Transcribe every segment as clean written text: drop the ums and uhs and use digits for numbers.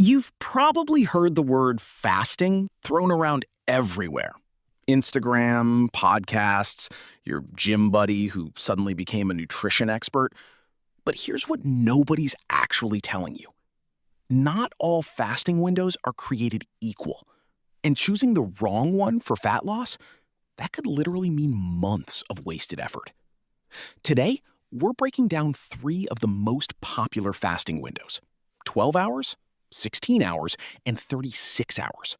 You've probably heard the word fasting thrown around everywhere. Instagram, podcasts, your gym buddy who suddenly became a nutrition expert. But here's what nobody's actually telling you. Not all fasting windows are created equal. And choosing the wrong one for fat loss, that could literally mean months of wasted effort. Today, we're breaking down 3 of the most popular fasting windows: 12 hours, 16 hours, and 36 hours.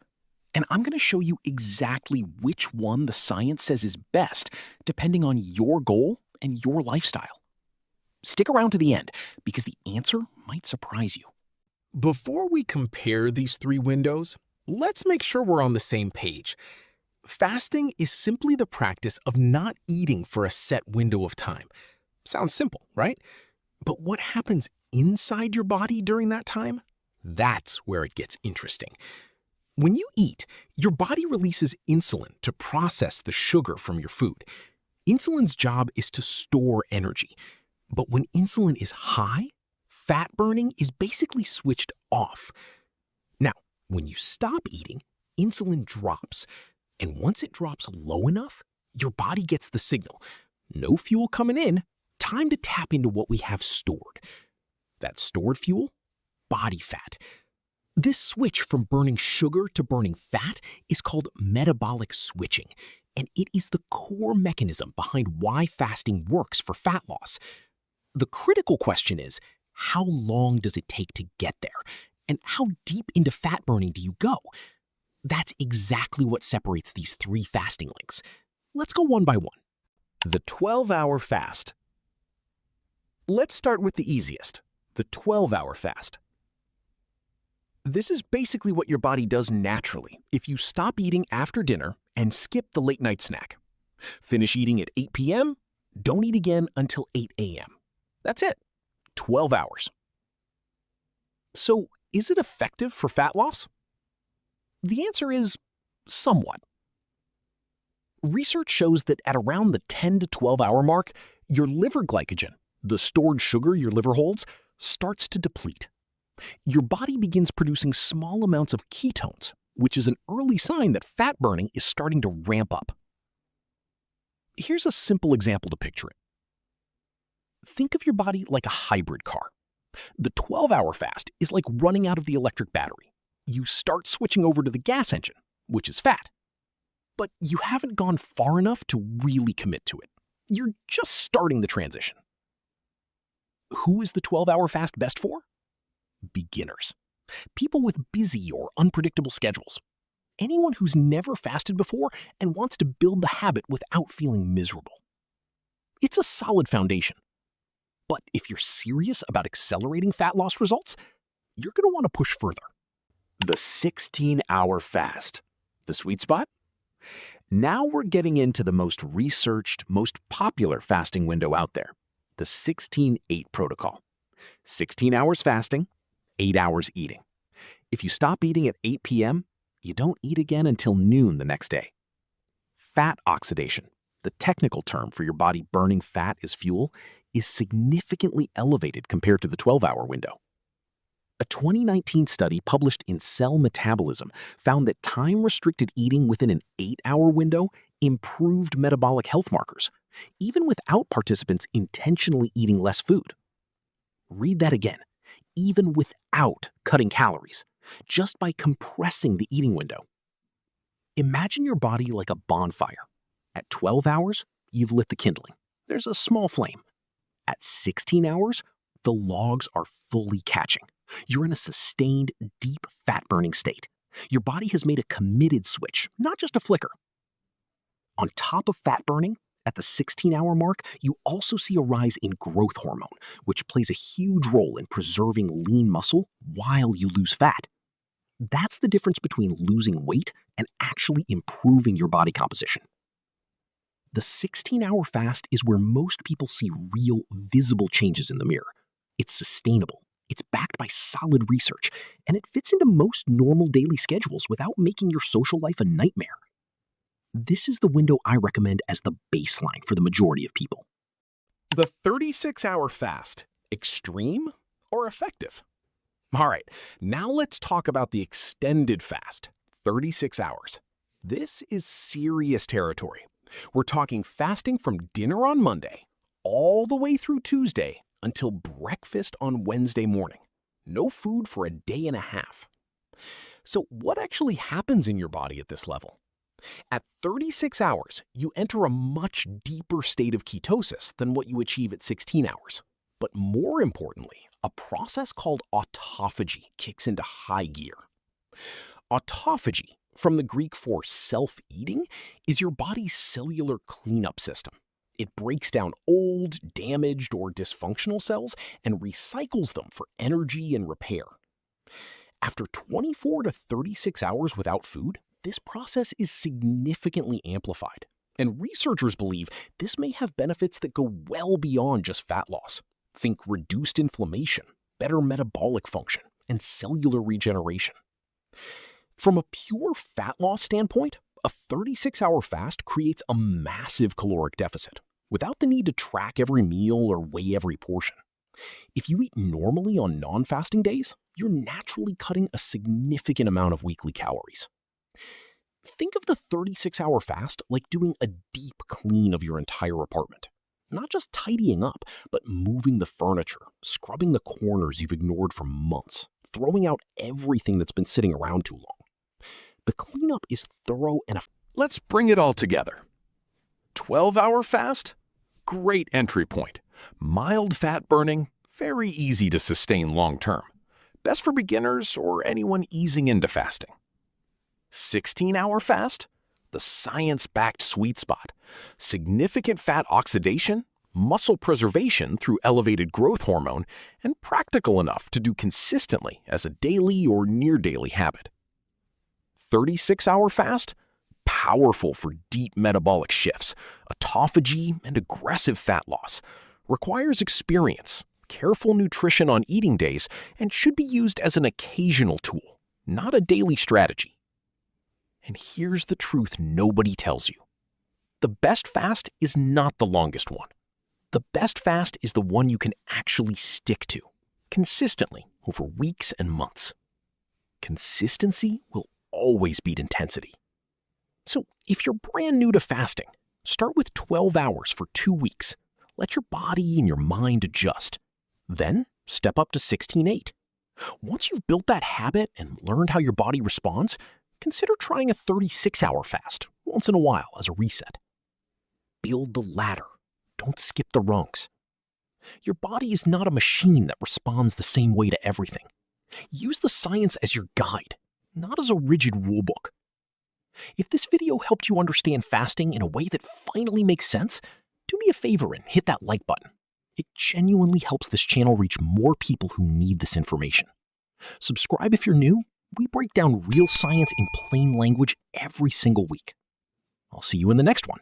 And I'm going to show you exactly which one the science says is best, depending on your goal and your lifestyle. Stick around to the end, because the answer might surprise you. Before we compare these 3 windows, let's make sure we're on the same page. Fasting is simply the practice of not eating for a set window of time. Sounds simple, right? But what happens inside your body during that time? That's where it gets interesting. When you eat, your body releases insulin to process the sugar from your food. Insulin's job is to store energy. But when insulin is high, fat burning is basically switched off. Now, when you stop eating, insulin drops. And once it drops low enough, your body gets the signal. No fuel coming in, time to tap into what we have stored. That stored fuel? Body fat. This switch from burning sugar to burning fat is called metabolic switching, and it is the core mechanism behind why fasting works for fat loss. The critical question is, how long does it take to get there? And how deep into fat burning do you go? That's exactly what separates these 3 fasting links. Let's go one by one. The 12-hour fast. Let's start with the easiest, the 12-hour fast. This is basically what your body does naturally if you stop eating after dinner and skip the late-night snack. Finish eating at 8 p.m., don't eat again until 8 a.m. That's it. 12 hours. So, is it effective for fat loss? The answer is somewhat. Research shows that at around the 10 to 12 hour mark, your liver glycogen, the stored sugar your liver holds, starts to deplete. Your body begins producing small amounts of ketones, which is an early sign that fat burning is starting to ramp up. Here's a simple example to picture it. Think of your body like a hybrid car. The 12-hour fast is like running out of the electric battery. You start switching over to the gas engine, which is fat. But you haven't gone far enough to really commit to it. You're just starting the transition. Who is the 12-hour fast best for? Beginners. People with busy or unpredictable schedules. Anyone who's never fasted before and wants to build the habit without feeling miserable. It's a solid foundation. But if you're serious about accelerating fat loss results, you're going to want to push further. The 16-hour fast. The sweet spot? Now we're getting into the most researched, most popular fasting window out there, the 16-8 protocol. 16 hours fasting, 8 hours eating. If you stop eating at 8 p.m., you don't eat again until noon the next day. Fat oxidation, the technical term for your body burning fat as fuel, is significantly elevated compared to the 12-hour window. A 2019 study published in Cell Metabolism found that time-restricted eating within an 8-hour window improved metabolic health markers, even without participants intentionally eating less food. Read that again. Even without cutting calories, just by compressing the eating window. Imagine your body like a bonfire. At 12 hours, you've lit the kindling. There's a small flame. At 16 hours, the logs are fully catching. You're in a sustained, deep fat-burning state. Your body has made a committed switch, not just a flicker. On top of fat burning, at the 16-hour mark, you also see a rise in growth hormone, which plays a huge role in preserving lean muscle while you lose fat. That's the difference between losing weight and actually improving your body composition. The 16-hour fast is where most people see real, visible changes in the mirror. It's sustainable, it's backed by solid research, and it fits into most normal daily schedules without making your social life a nightmare. This is the window I recommend as the baseline for the majority of people. The 36-hour fast, extreme or effective? All right, now let's talk about the extended fast, 36 hours. This is serious territory. We're talking fasting from dinner on Monday all the way through Tuesday until breakfast on Wednesday morning. No food for a day and a half. So what actually happens in your body at this level? At 36 hours, you enter a much deeper state of ketosis than what you achieve at 16 hours. But more importantly, a process called autophagy kicks into high gear. Autophagy, from the Greek for self-eating, is your body's cellular cleanup system. It breaks down old, damaged, or dysfunctional cells and recycles them for energy and repair. After 24 to 36 hours without food, this process is significantly amplified, and researchers believe this may have benefits that go well beyond just fat loss. Think reduced inflammation, better metabolic function, and cellular regeneration. From a pure fat loss standpoint, a 36-hour fast creates a massive caloric deficit without the need to track every meal or weigh every portion. If you eat normally on non-fasting days, you're naturally cutting a significant amount of weekly calories. Think of the 36-hour fast like doing a deep clean of your entire apartment. Not just tidying up, but moving the furniture, scrubbing the corners you've ignored for months, throwing out everything that's been sitting around too long. The cleanup is thorough and Let's bring it all together. 12-hour fast? Great entry point. Mild fat burning? Very easy to sustain long term. Best for beginners or anyone easing into fasting. 16-hour fast? The science-backed sweet spot. Significant fat oxidation, muscle preservation through elevated growth hormone, and practical enough to do consistently as a daily or near-daily habit. 36-hour fast? Powerful for deep metabolic shifts, autophagy, and aggressive fat loss. Requires experience, careful nutrition on eating days, and should be used as an occasional tool, not a daily strategy. And here's the truth nobody tells you. The best fast is not the longest one. The best fast is the one you can actually stick to, consistently, over weeks and months. Consistency will always beat intensity. So if you're brand new to fasting, start with 12 hours for 2 weeks. Let your body and your mind adjust. Then step up to 16-8. Once you've built that habit and learned how your body responds, consider trying a 36-hour fast once in a while as a reset. Build the ladder. Don't skip the rungs. Your body is not a machine that responds the same way to everything. Use the science as your guide, not as a rigid rulebook. If this video helped you understand fasting in a way that finally makes sense, do me a favor and hit that like button. It genuinely helps this channel reach more people who need this information. Subscribe if you're new. We break down real science in plain language every single week. I'll see you in the next one.